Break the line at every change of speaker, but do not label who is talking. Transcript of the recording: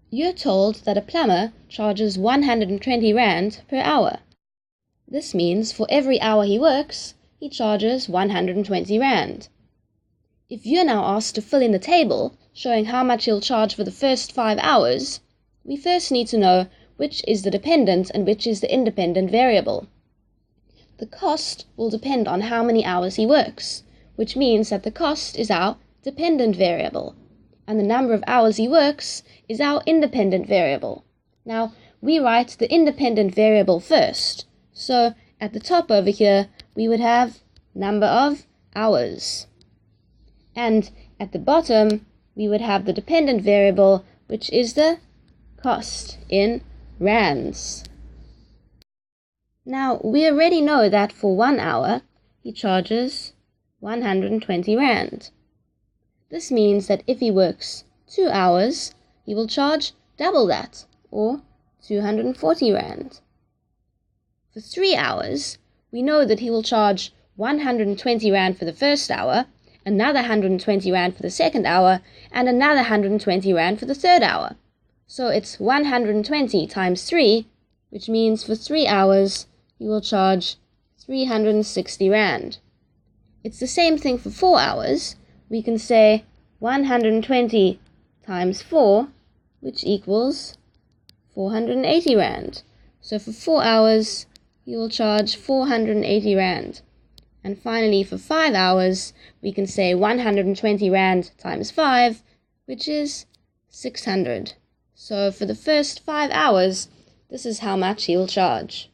You're told that a plumber charges 120 Rand per hour. This means for every hour he works, he charges 120 Rand. If you're now asked to fill in the table showing how much he'll charge for the first 5 hours, we first need to know which is the dependent and which is the independent variable. The cost will depend on how many hours he works, which means that the cost is our dependent variable, and the number of hours he works is our independent variable. Now, we write the independent variable first, so at the top over here, we would have number of hours. And at the bottom, we would have the dependent variable, which is the cost in rands. Now, we already know that for 1 hour, he charges 120 Rand. This means that if he works 2 hours, he will charge double that, or 240 Rand. For 3 hours, we know that he will charge 120 Rand for the first hour, another 120 Rand for the second hour, and another 120 Rand for the third hour. So it's 120 times 3, which means for 3 hours, he will charge 360 Rand. It's the same thing for 4 hours. We can say 120 times 4, which equals 480 Rand. So for 4 hours, he will charge 480 Rand. And finally, for 5 hours, we can say 120 Rand times 5, which is 600. So for the first 5 hours, this is how much he will charge.